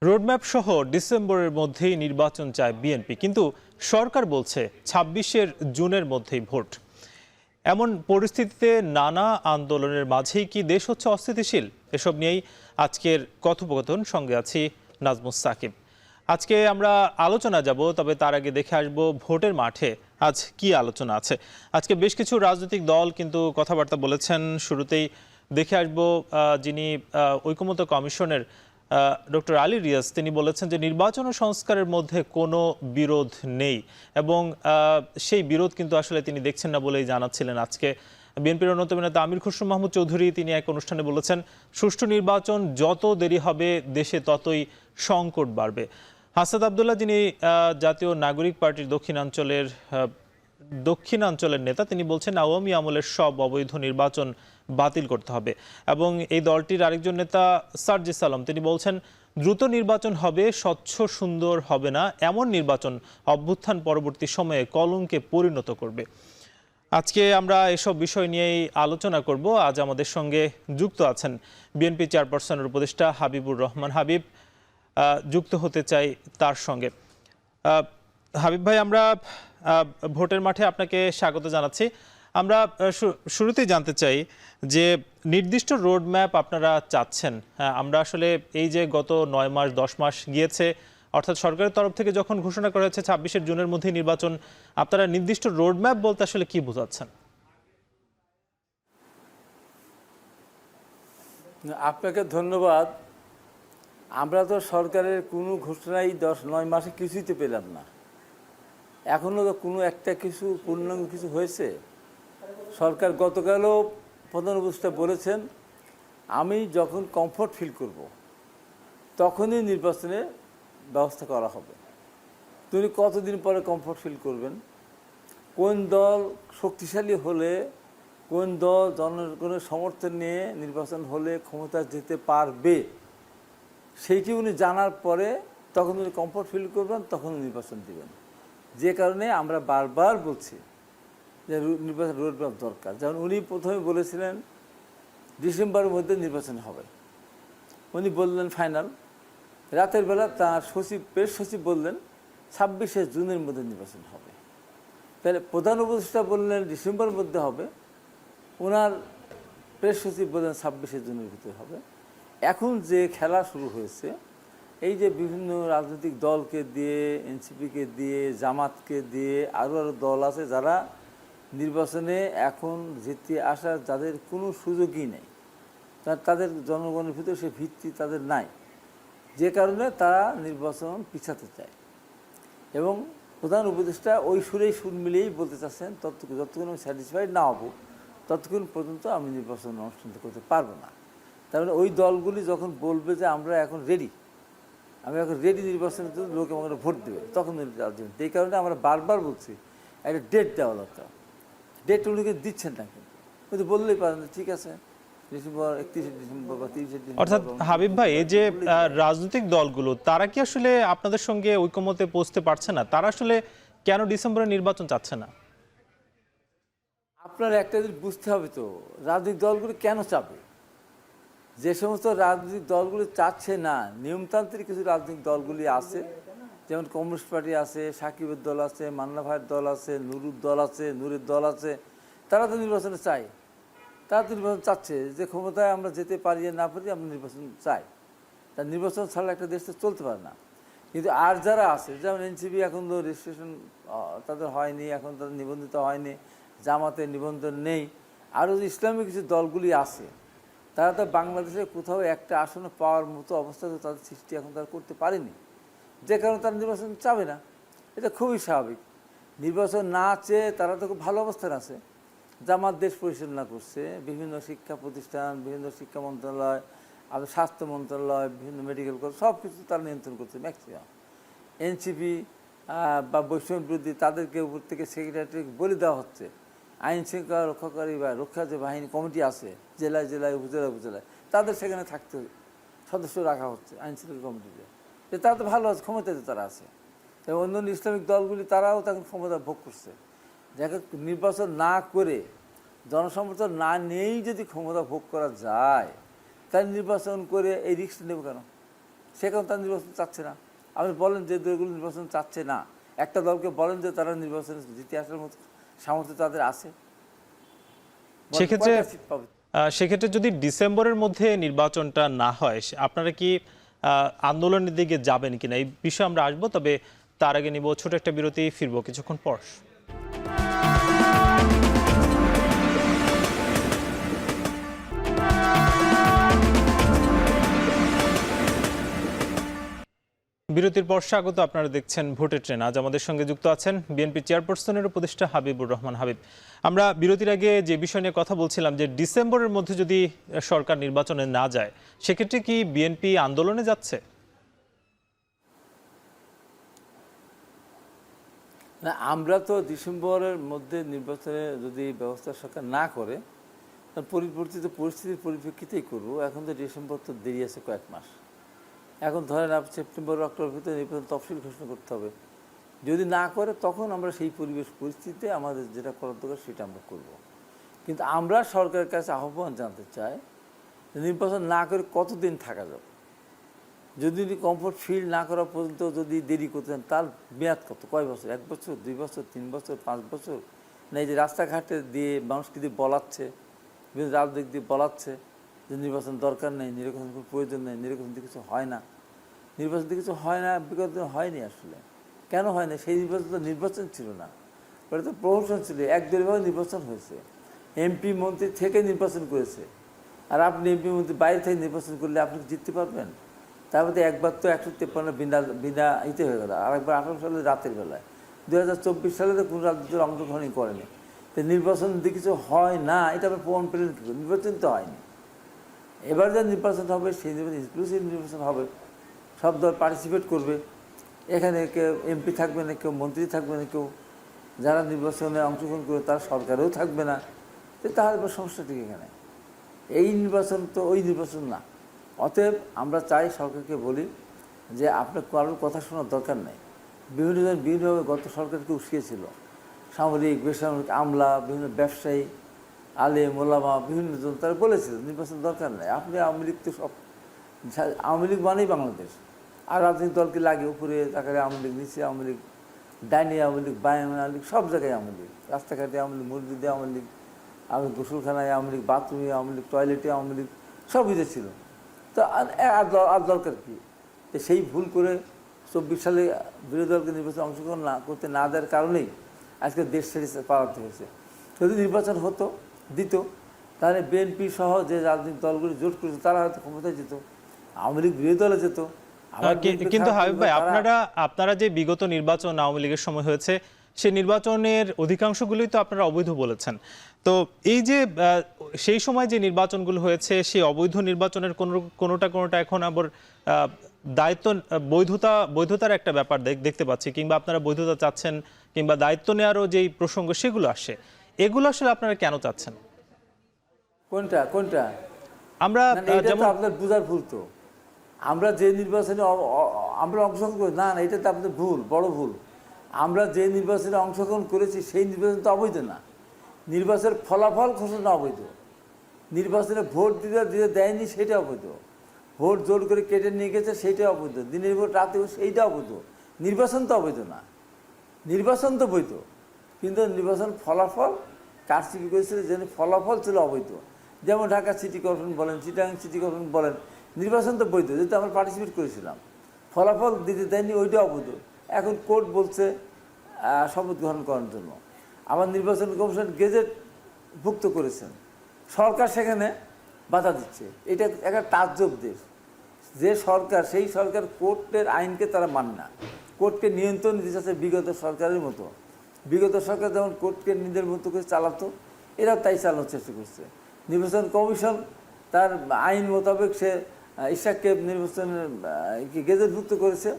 Roadmap সহ ডিসেম্বরের মধ্যেই নির্বাচন চায় বিএনপি, কিন্তু সরকার বলছে ২৬ জুনের মধ্যেই ভোট। এমন পরিস্থিতিতে নানা আন্দোলনের মাঝেই কি দেশ হচ্ছে অস্থিতিশীল? এসব নিয়েই আজকের কথোপকথন। সঙ্গে আছি নাজমুস সাকিব। আজকে আমরা আলোচনা যাব, তবে তার আগে দেখে আসব ভোটের মাঠে আজ কি আলোচনা আছে। আজকে বেশ কিছু রাজনৈতিক দল কিন্তু কথাবার্তা বলেছেন। শুরুতেই দেখে আসব যিনি ঐকমত্য কমিশনের ডক্টর আলী রিয়াজ, তিনি বলেছেন যে নির্বাচন ও সংস্কারের মধ্যে কোনো বিরোধ নেই এবং সেই বিরোধ কিন্তু আসলে তিনি দেখছেন না বলেই জানাচ্ছিলেন। আজকে বিএনপির অন্যতম নেতা আমির খসরু মাহমুদ চৌধুরী তিনি এক অনুষ্ঠানে বলেছেন, সুষ্ঠু নির্বাচন যত দেরি হবে দেশে ততই সংকট বাড়বে। হাসাদ আবদুল্লাহ, যিনি জাতীয় নাগরিক পার্টির দক্ষিণাঞ্চলের নেতা, তিনি বলছেন আওয়ামী আমলের সব অবৈধ নির্বাচন বাতিল করতে হবে। এবং এই দলটির আরেকজন নেতা সার্জিস আলম, তিনি বলছেন দ্রুত নির্বাচন হবে, স্বচ্ছ সুন্দর হবে না এমন নির্বাচন অভ্যুত্থান পরবর্তী সময়ে কলঙ্কে পরিণত করবে। আজকে আমরা এসব বিষয় নিয়েই আলোচনা করব। আজ আমাদের সঙ্গে যুক্ত আছেন বিএনপি চেয়ারপারসনের উপদেষ্টা হাবিবুর রহমান হাবিব। যুক্ত হতে চাই তার সঙ্গে। হাবিব ভাই, আমরা ভোটের মাঠে আপনাকে স্বাগত জানাচ্ছি। আমরা শুরুতেই জানতে চাই যে নির্দিষ্ট রোড ম্যাপ আপনারা চাচ্ছেন। আমরা আসলে এই যে গত ৯ মাস ১০ মাস গিয়েছে, অর্থাৎ সরকারের তরফ থেকে যখন ঘোষণা করা হয়েছে ২৬ জুনের মধ্যে নির্বাচন, আপনারা নির্দিষ্ট রোড ম্যাপ বলতে আসলে কি বোঝাচ্ছেন? আপনাকে ধন্যবাদ। আমরা তো সরকারের কোনো ঘোষণাই ৯ মাসে কিছুই তো পেলাম না। এখনও তো কোনো একটা কিছু পূর্ণাঙ্গ কিছু হয়েছে? সরকার গতকালও প্রধান উপদেষ্টা বলেছেন, আমি যখন কমফোর্ট ফিল করব তখনই নির্বাচনের ব্যবস্থা করা হবে। তিনি কতদিন পরে কমফোর্ট ফিল করবেন? কোন দল শক্তিশালী হলে, কোন দল জনগণের সমর্থন নিয়ে নির্বাচন হলে ক্ষমতা যেতে পারবে, সেইটি উনি জানার পরে তখন উনি কমফোর্ট ফিল করবেন, তখন নির্বাচন দেবেন। যে কারণে আমরা বারবার বলছি যে নির্বাচন রোডম্যাপ দরকার। যেমন উনি প্রথমে বলেছিলেন ডিসেম্বরের মধ্যে নির্বাচন হবে, উনি বললেন ফাইনাল। রাতের বেলা তার প্রেস সচিব বললেন ২৬ জুনের মধ্যে নির্বাচন হবে। তাহলে প্রধান উপদেষ্টা বললেন ডিসেম্বরের মধ্যে হবে, ওনার প্রেস সচিব বললেন ২৬ জুনের ভিতরে হবে। এখন যে খেলা শুরু হয়েছে, এই যে বিভিন্ন রাজনৈতিক দলকে দিয়ে, এনসিপিকে দিয়ে, জামাতকে দিয়ে, আরও দল আছে যারা নির্বাচনে এখন জিতে আসার যাদের কোনো সুযোগই নেই, তাদের জনগণের ভিতরে সে ভিত্তি তাদের নাই, যে কারণে তারা নির্বাচন পিছাতে চায়। এবং প্রধান উপদেষ্টা ওই সুর মিলিয়েই বলতে চাচ্ছেন, যতক্ষণ আমি স্যাটিসফাইড না হব ততক্ষণ পর্যন্ত আমি নির্বাচন অনুষ্ঠিত করতে পারবো না। তার মানে ওই দলগুলি যখন বলবে যে আমরা এখন রেডি, আমি এখন রেডি নির্বাচনের জন্য, লোক আমাকে ভোট দেবে, তখন রাজনীতি। এই কারণে আমরা বারবার বলছি একটা ডেট দেওয়া দরকার। ডেট উনিকে দিচ্ছেন না, কিন্তু বললেই পারেন ঠিক আছে ডিসেম্বর, ৩১ ডিসেম্বর বা ৩০ ডিসেম্বর। অর্থাৎ হাবিব ভাই, এই যে রাজনৈতিক দলগুলো তারা কি আসলে আপনাদের সঙ্গে ঐকমত্যে পৌঁছতে পারছে না? তারা আসলে কেন ডিসেম্বরে নির্বাচন চাচ্ছে না? আপনার একটা জিনিস বুঝতে হবে, তো রাজনৈতিক দলগুলো কেন চাবে? যে সমস্ত রাজনৈতিক দলগুলি চাচ্ছে না, নিয়মতান্ত্রিক কিছু রাজনৈতিক দলগুলি আছে, যেমন কমিউনিস্ট পার্টি আছে, সাকিবের দল আছে, মান্না ভাইয়ের দল আছে, নুরুর দল আছে, নূরের দল আছে, তারা তো নির্বাচনে চায়। তারা তো নির্বাচন চাচ্ছে যে ক্ষমতায় আমরা যেতে পারি না পারি, আমরা নির্বাচন চাই। তার নির্বাচন ছাড়া একটা দেশ তো চলতে পারে না। কিন্তু আর যারা আছে, যেমন এনসিপি এখন তো রেজিস্ট্রেশন তাদের হয়নি, এখন তাদের নিবন্ধিত হয়নি, জামাতের নিবন্ধন নেই, আরও যে ইসলামিক কিছু দলগুলি আছে, তারা তো বাংলাদেশে কোথাও একটা আসনে পাওয়ার মতো অবস্থা তো তাদের সৃষ্টি এখন তারা করতে পারেনি, যে কারণে তারা নির্বাচন চাবে না। এটা খুবই স্বাভাবিক। নির্বাচন না চেয়ে তারা তো খুব ভালো অবস্থান আছে। জামাত দেশ পরিচালনা করছে, বিভিন্ন শিক্ষা প্রতিষ্ঠান, বিভিন্ন শিক্ষা মন্ত্রণালয়, আবার স্বাস্থ্য মন্ত্রণালয়, বিভিন্ন মেডিকেল কলেজ, সব কিছু তারা নিয়ন্ত্রণ করছে ম্যাক্সিমাম। এনসিপি বা বৈষম্য বিরোধী তাদেরকে উপর থেকে সেক্রেটারিকে বলে দেওয়া হচ্ছে। আইন শৃঙ্খলা রক্ষাকারী বা রক্ষা যে বাহিনী কমিটি আছে জেলায় জেলায়, উপজেলায়, তাদের সেখানে থাকতে সদস্য রাখা হচ্ছে আইন শৃঙ্খলা কমিটিতে। যে তারা তো ভালো আছে, ক্ষমতাতে তারা আছে। এবং অন্যান্য ইসলামিক দলগুলি তারাও তখন ক্ষমতা ভোগ করছে। যাকে নির্বাচন না করে, জনসমর্থন না নিয়েই যদি ক্ষমতা ভোগ করা যায়, তাহলে নির্বাচন করে এই রিস্ক নেব কেন? সেখানে তারা নির্বাচন চাচ্ছে না। আপনি বলেন যে দলগুলো নির্বাচন চাচ্ছে না, একটা দলকে বলেন যে তারা নির্বাচনে জিতে আসার মতো সামর্থ্য তাদের আছে, সেক্ষেত্রে কয়টা সিট পাবে? সেক্ষেত্রে যদি ডিসেম্বরের মধ্যে নির্বাচনটা না হয়, আপনারা কি আন্দোলনের দিকে যাবেন কিনা এই বিষয়ে আমরা আসবো, তবে তার আগে নিব ছোট একটা বিরতি, ফিরবো কিছুক্ষণ পর। বিরতির পর স্বাগত, আপনারা দেখছেন ভোটের ট্রেন। আজ আমাদের সঙ্গে যুক্ত আছেন বিএনপি চেয়ারপারসনের উপদেষ্টা হাবিবুর রহমান হাবিব। আমরা বিরতির আগে যে বিষয় নিয়ে কথা বলছিলাম যে ডিসেম্বরের মধ্যে যদি সরকার নির্বাচনে না যায়, সেক্ষেত্রে কি বিএনপি আন্দোলনে যাচ্ছে? না, আমরা তো ডিসেম্বরের মধ্যে নির্বাচনে যদি ব্যবস্থা সরকার না করে, পরিবর্তিত পরিস্থিতির পরিপ্রেক্ষিতেই করবো। এখন তো ডিসেম্বর তো দেরি আছে কয়েক মাস। এখন ধরেন আপনি সেপ্টেম্বর অক্টোবর ভিতরে নির্বাচন তফসিল ঘোষণা করতে হবে। যদি না করে তখন আমরা সেই পরিবেশ পরিস্থিতিতে আমাদের যেটা করার দরকার সেটা আমরা করব। কিন্তু আমরা সরকারের কাছে আহ্বান জানতে চাই, নির্বাচন না করে কতদিন থাকা যাবে? যদি কমফোর্ট ফিল না করা পর্যন্ত যদি দেরি করতে চান, তার মেয়াদ কত? কয় বছর? 1 বছর, 2 বছর, 3 বছর, 5 বছর? না এই যে রাস্তাঘাটে দিয়ে মানুষকে দিয়ে বলাচ্ছে, বিভিন্ন রাজনৈতিক দিয়ে বলাচ্ছে যে নির্বাচন দরকার নেই, নির্বাচন কোনো প্রয়োজন নেই, নির্বাচন দিয়ে কিছু হয় না। নির্বাচন দিয়ে কিছু হয় না, বিগত দিন হয়নি। আসলে কেন হয় না? সেই নির্বাচন তো নির্বাচন ছিল না, ওটা তো প্রহসন ছিল। একদলীয়ভাবে নির্বাচন হয়েছে, এমপি মন্ত্রী থেকে নির্বাচন করেছে। আর আপনি এমপি মন্ত্রী বাইরে থেকে নির্বাচন করলে আপনি জিততে পারবেন? তার মধ্যে একবার তো 153 বিনা ইতে হয়ে গেল, আর একবার 18 সালে রাতের বেলায়। 2024 সালে তো কোনো রাজনীতির অংশগ্রহণই করেনি। তো নির্বাচন দিয়ে কিছু হয় না, এটা আপনি প্রমাণ পেলেন কী করে? নির্বাচন তো হয়নি। এবার যে নির্বাচন হবে সেই নির্বাচন ইনক্লুসিভ নির্বাচন হবে, সব দল পার্টিসিপেট করবে। এখানে কেউ এমপি থাকবে না, কেউ মন্ত্রী থাকবে না, কেউ যারা নির্বাচনে অংশগ্রহণ করবে তারা সরকারেও থাকবে না। তো তাহলে সমস্যা ঠিক এখানে। এই নির্বাচন তো ওই নির্বাচন না। অতএব আমরা চাই, সরকারকে বলি যে আপনার কারোর কথা শোনার দরকার নেই। বিভিন্নজন বিভিন্নভাবে গত সরকারকে উস্কিয়েছিল, সামরিক বেসামরিক আমলা, বিভিন্ন ব্যবসায়ী, আলেম ওলামা, বিভিন্নজন তারা বলেছিল নির্বাচন দরকার নেই। আপনি আওয়ামী লীগ তো সব, আওয়ামী লীগ মানেই বাংলাদেশ। আর রাজনৈতিক দলকে লাগে উপরে তাকারে আওয়ামী লীগ, নিচে আওয়ামী লীগ, ডাইনি আওয়ামী লীগ, বাই আওয়ামী লীগ, সব জায়গায় আওয়ামী লীগ। রাস্তাঘাটে আওয়ামী লীগ, মসজিদে আওয়ামী লীগ, আমি গোসলখানায় আওয়ামী লীগ, বাথরুমে আওয়ামী লীগ, টয়লেটে আওয়ামী লীগ, সব কিছু ছিল। তো আর দরকার কী? তো সেই ভুল করে 24 সালে বিরোধী দলকে নির্বাচনে অংশগ্রহণ করতে না দেওয়ার কারণেই আজকে দেশ ছেড়ে পালাতে হয়েছে। যদি নির্বাচন হতো, দিত, তাহলে বিএনপি সহ যে রাজনৈতিক দলগুলি জোট করেছে তারা হয়তো ক্ষমতায় যেত, আওয়ামী লীগ বিরোধী দলে যেত। কিন্তু হাবিব ভাই, আপনারা যে বিগত নির্বাচন আওয়ামী লীগের সময় হয়েছে, সেই নির্বাচনের অধিকাংশগুলোই তো আপনারা অবৈধ বলেছেন। তো এই যে সেই সময় যে নির্বাচনগুলো হয়েছে, সেই অবৈধ নির্বাচনের কোনোটা এখন আবার দায়িত্ব বৈধতার একটা ব্যাপার দেখতে পাচ্ছি, কিংবা আপনারা বৈধতা চাচ্ছেন, কিংবা দায়িত্ব নেওয়ারও যেই প্রসঙ্গ সেগুলো আসে, এগুলো আসলে আপনারা কেন চাচ্ছেন? কোনটা আমরা যেমন আপনার বুঝার ভুল। তো আমরা যে নির্বাচনে আমরা অংশগ্রহণ করি, না এটা তো আপনাদের ভুল, বড় ভুল। আমরা যে নির্বাচনে অংশগ্রহণ করেছি সেই নির্বাচন তো অবৈধ না। নির্বাচনের ফলাফল ঘোষণা অবৈধ, নির্বাচনে ভোট দিতে দেয়নি সেটা অবৈধ, ভোট জোর করে কেটে নিয়ে গেছে সেইটা অবৈধ, দিনের ভোট রাতে সেইটা অবৈধ। নির্বাচন তো অবৈধ না, নির্বাচন তো বৈধ, কিন্তু নির্বাচন ফলাফল কারচুপি করেছিল, যেন ফলাফল ছিল অবৈধ। যেমন ঢাকা সিটি কর্পোরেশন বলেন, চিটাগাং সিটি কর্পোরেশন বলেন, নির্বাচন তো বৈধ, যেহেতু আমরা পার্টিসিপেট করেছিলাম। ফলাফল দিতে দেয়নি, ওইটা অবৈধ। এখন কোর্ট বলছে শপথ গ্রহণ করার জন্য। আবার নির্বাচন কমিশন গেজেট ভুক্ত করেছেন, সরকার সেখানে বাধা দিচ্ছে। এটা একটা তাজ্জব দেশ। যে সরকার, সেই সরকার কোর্টের আইনকে তারা মানে না, কোর্টকে নিয়ন্ত্রণ দিতে চাচ্ছে বিগত সরকারের মতো। বিগত সরকার যেমন কোর্টকে নিজের মতো করে চালাতো, এরাও তাই চালানোর চেষ্টা করছে। নির্বাচন কমিশন তার আইন মোতাবেক সে ইশাককে নির্বাচনের গেজেটভুক্ত করেছে।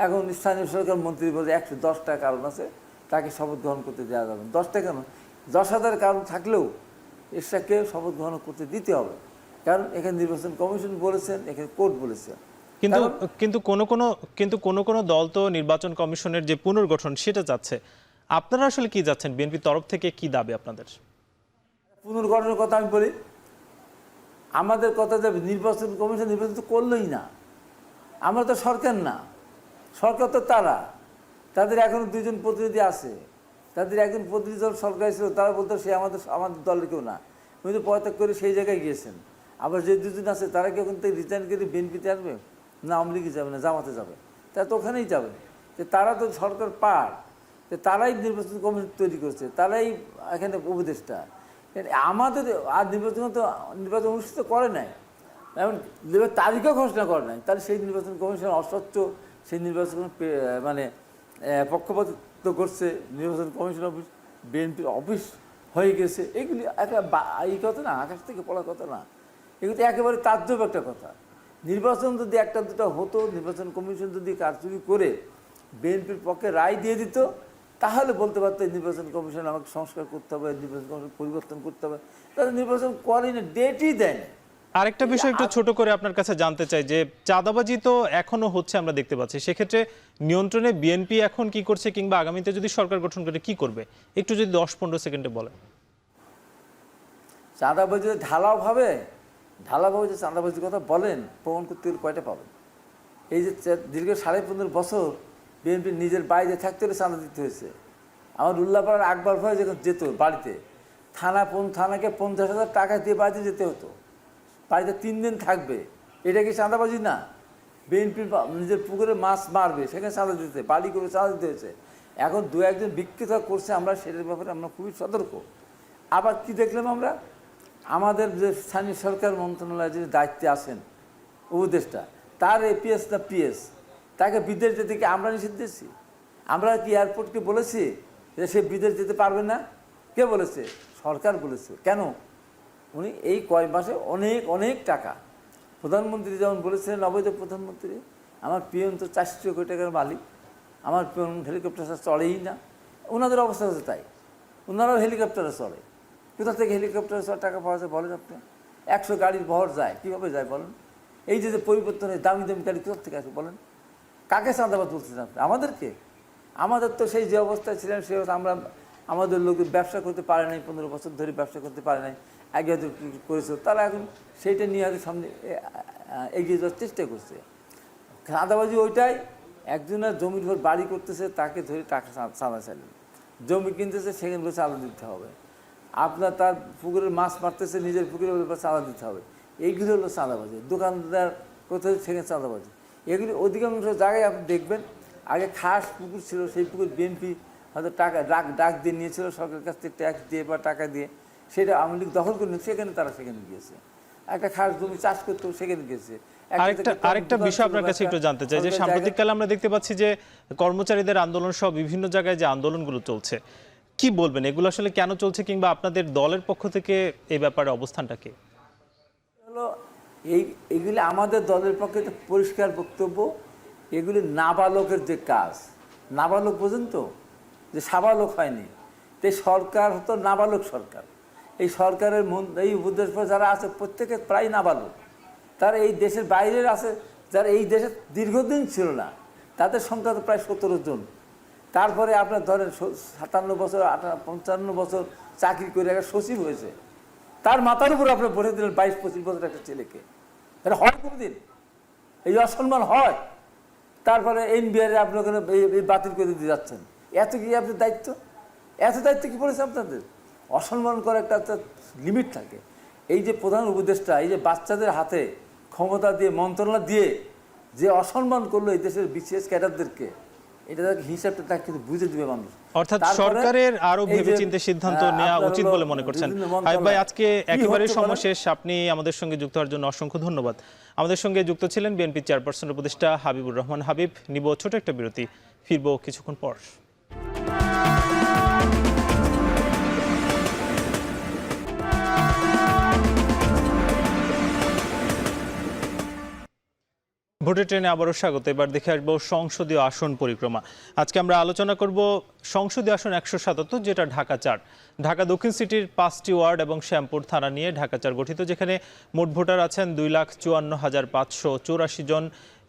এখন স্থানীয় সরকার মন্ত্রী বলে 110টা কারণ আছে তাকে শপথ গ্রহণ করতে দেওয়া যাবে। 10টা কেন, 10,000 কারণ থাকলেও ইশাককে শপথ গ্রহণ করতে দিতে হবে। কারণ এখানে নির্বাচন কমিশন বলেছেন, এখানে কোর্ট বলেছে। কিন্তু কোন দল তো নির্বাচন কমিশনের যে পুনর্গঠন সেটা চাচ্ছে। আপনারা আসলে কি যাচ্ছেন? বিএনপির তরফ থেকে কি দাবি আপনাদের? পুনর্গঠনের কথা আমি বলি, আমাদের কথা যে নির্বাচন কমিশন নির্বাচন তো করলোই না। আমরা তো সরকার না, সরকার তো তারা, তাদের এখনো 2জন প্রতিনিধি আছে, তাদের একজন প্রতিনিধি দল সরকার ছিল, তারা বলতো সে আমাদের দলের কেউ না, উনি তো পদত্যাগ করে সেই জায়গায় গিয়েছেন। আবার যে 2জন আছে তারা কি ওখান থেকে রিটার্ন করে বিএনপিতে আসবে না, আওয়ামী লীগে যাবে না, জামাতে যাবে, তারা তো ওখানেই যাবে। যে তারা তো সরকার পার, তারাই নির্বাচন কমিশন তৈরি করছে, তারাই এখানে উপদেষ্টা। আমাদের আর নির্বাচন অনুষ্ঠিত করে নাই, এমন তারিখও ঘোষণা করে নাই, তাহলে সেই নির্বাচন কমিশন অস্বচ্ছ, সেই নির্বাচন মানে পক্ষপাতিত্ব করছে, নির্বাচন কমিশন অফিস বিএনপির অফিস হয়ে গেছে। এগুলি একটা এই কথা না, আকাশ থেকে পড়ার কথা না, এগুলো একেবারে তাজ্জব একটা কথা। নির্বাচন যদি একটা দুটো হতো, নির্বাচন কমিশন যদি কারচুপি করে বিএনপির পক্ষে রায় দিয়ে দিত, তাহলে বলতে পারতো নির্বাচন কমিশন আমাকে সংস্কার করতে হবে, নির্বাচন কমিশন পরিবর্তন করতে হবে। তাদের নির্বাচন করেনি, ডেটই দেয় না। আরেকটা বিষয় একটু ছোট করে আপনার কাছে জানতে চাই যে চাঁদাবাজি তো এখনো হচ্ছে, আমরা দেখতে পাচ্ছি, সেক্ষেত্রে নিয়ন্ত্রণে বিএনপি এখন কি করছে, কিংবা আগামীতে যদি সরকার গঠন করে কি করবে, একটু যদি 10-15 সেকেন্ডে বলেন। চাঁদাবাজি ঢালাওভাবে যে চাঁদাবাজির কথা বলেন, প্রমাণ করতে গেলে কয়টা পাবেন? এই যে দীর্ঘ 15.5 বছর বিএনপি নিজের বাইরে থাকতে হলে চাঁদা দিতে হয়েছে। আমার উল্লাপাড়ার আকবর ভাই যখন যেত বাড়িতে, থানাকে 50,000 টাকা দিয়ে বাড়িতে যেতে হতো, বাড়িতে 3 দিন থাকবে। এটা কি চাঁদাবাজি না? বিএনপির নিজের পুকুরে মাছ মারবে, সেখানে চাঁদা দিতে, বাড়ি করে চাঁদা দিতে হয়েছে। এখন 2-1 জন বিকৃত করছে, আমরা সেটার ব্যাপারে আমরা খুবই সতর্ক। আবার কি দেখলাম আমরা, আমাদের যে স্থানীয় সরকার মন্ত্রণালয়ে যে দায়িত্বে আছেন উপদেষ্টা, তার এপিএস না পিএস, তাকে বিদেশ যেতে কি আমরা নিষেধ দিয়েছি? আমরা কি এয়ারপোর্টকে বলেছি যে সে বিদেশ যেতে পারবে না? কে বলেছে? সরকার বলেছে। কেন? উনি এই কয় মাসে অনেক টাকা, প্রধানমন্ত্রী যেমন বলেছিলেন, অবৈধ প্রধানমন্ত্রী, আমার পিএম তো 400 কোটি টাকার মালিক, আমার পিএম হেলিকপ্টার চলেই না। ওনাদের অবস্থা হচ্ছে তাই, ওনারাও হেলিকপ্টারে চলে। কোথা থেকে হেলিকপ্টারে টাকা পাওয়া যায় বলেন আপনি? 100 গাড়ির বহর যায়, কীভাবে যায় বলেন? এই যে পরিবর্তন হয়, দামি গাড়ি কোথা থেকে আসে বলেন? কাকে চাঁদাবাদ বলছেন আপনি? আমাদেরকে? আমাদের তো সেই যে অবস্থায় ছিলেন সে আমাদের লোক ব্যবসা করতে পারে নাই, 15 বছর ধরে ব্যবসা করতে পারে নাই, আগে হয়তো করেছিল, তারা এখন সেইটা নিয়ে হয়তো সামনে এগিয়ে যাওয়ার চেষ্টা করছে। চাঁদাবাজি ওইটাই, একজনের জমির উপর বাড়ি করতেছে, তাকে ধরে টাকা চাঁদা চাইলেন, জমি কিনতেছে, সেখানে বলে চাঁদা দিতে হবে। আপনার তার পুকুরের মাছ মারতেছে, নিজের পুকুরের উপর চাঁদা দিতে হবে। এইগুলো হলো চাঁদাবাজি। দোকানদার কোথায়, সেখানে চাঁদাবাজি। এগুলি অধিকাংশ জায়গায় আপনি দেখবেন, আগে খাস পুকুর ছিল, সেই পুকুর বিএনপি হয়তো টাকা ডাক দিয়ে নিয়েছিল সরকারের কাছ থেকে, ট্যাক্স দিয়ে বা টাকা দিয়ে, সেটা আওয়ামী লীগ দখল করে নিয়েছে, সেখানে গিয়েছে। একটা খাস জমি চাষ করতেও সেখানে গিয়েছে। আরেকটা বিষয় আপনার কাছে একটু জানতে চাই যে সাম্প্রতিককালে আমরা দেখতে পাচ্ছি যে কর্মচারীদের আন্দোলন সহ বিভিন্ন জায়গায় যে আন্দোলনগুলো চলছে, কি বলবেন এগুলো আসলে কেন চলছে, কিংবা আপনাদের দলের পক্ষ থেকে এই ব্যাপারে অবস্থানটা কি? হলো এইগুলি আমাদের দলের পক্ষে পরিষ্কার বক্তব্য, এগুলি নাবালকের যে কাজ, নাবালক বোঝেন তো, যে সাবালক হয়নি, তাই সরকার হতো নাবালক সরকার। এই সরকারের এই উপদেষ্টা যারা আছে প্রত্যেকে প্রায় নাবালক, তারা এই দেশের বাইরের আছে, যারা এই দেশে দীর্ঘদিন ছিল না, তাদের সংখ্যা তো প্রায় 17 জন। তারপরে আপনার ধরেন 57 বছর 55 বছর চাকরি করে একটা সচিব হয়েছে, তার মাথার উপর আপনি বসে দিলেন 22-25 বছর একটা ছেলেকে। এটা হয় কোনোদিন? এই অসম্মান হয়? তারপরে এনবিআর আপনি ওখানে বাতিল করে দিয়ে যাচ্ছেন। এত কি আপনার দায়িত্ব? এত দায়িত্ব কি পড়েছে আপনাদের? অসম্মান করার একটা লিমিট থাকে। এই যে প্রধান উপদেষ্টা, এই যে বাচ্চাদের হাতে ক্ষমতা দিয়ে, মন্ত্রণালয় দিয়ে যে অসম্মান করলো এই দেশের বিশেষ ক্যাডারদেরকে, এটা হিসাবটা তাকে কিন্তু বুঝে দিবে মানুষ। অর্থাৎ সরকারের আরো ভেবেচিন্তে সিদ্ধান্ত নেওয়া উচিত বলে মনে করছেন। হাবিব ভাই, আজকে একেবারে সময় শেষ, আপনি আমাদের সঙ্গে যুক্ত হওয়ার জন্য অসংখ্য ধন্যবাদ। আমাদের সঙ্গে যুক্ত ছিলেন বিএনপি চেয়ারপারসন উপদেষ্টা হাবিবুর রহমান হাবিব। নিব ছোট একটা বিরতি, ফিরবো কিছুক্ষণ পর। ভোটের ট্রেনে আবারও স্বাগত। এবার দেখে আসবো সংসদীয় আসন পরিক্রমা। আজকে আমরা আলোচনা করব সংসদীয় আসন 177, যেটা ঢাকা 4। ঢাকা দক্ষিণ সিটির 5টি ওয়ার্ড এবং শ্যামপুর থানা নিয়ে ঢাকা 4 গঠিত, যেখানে মোট ভোটার আছেন 2,54,584 জন।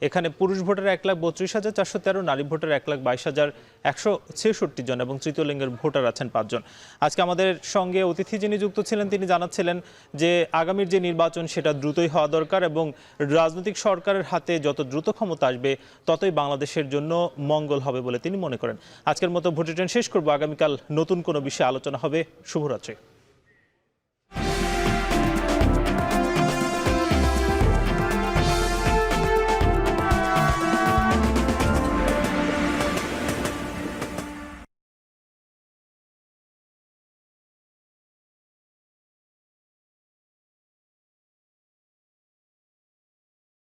এখানে পুরুষ ভোটার 1,32,413, নারী ভোটার 1,22,166 জন এবং তৃতীয় লিঙ্গের ভোটার আছেন 5 জন। আজকে আমাদের সঙ্গে অতিথি যিনি যুক্ত ছিলেন, তিনি জানাচ্ছিলেন যে আগামীর যে নির্বাচন সেটা দ্রুতই হওয়া দরকার এবং রাজনৈতিক সরকারের হাতে যত দ্রুত ক্ষমতা আসবে ততই বাংলাদেশের জন্য মঙ্গল হবে বলে তিনি মনে করেন। আজকের মতো ভোটের ট্রেন শেষ করব। আগামীকাল নতুন কোনো বিষয়ে আলোচনা হবে। শুভরাত্রি।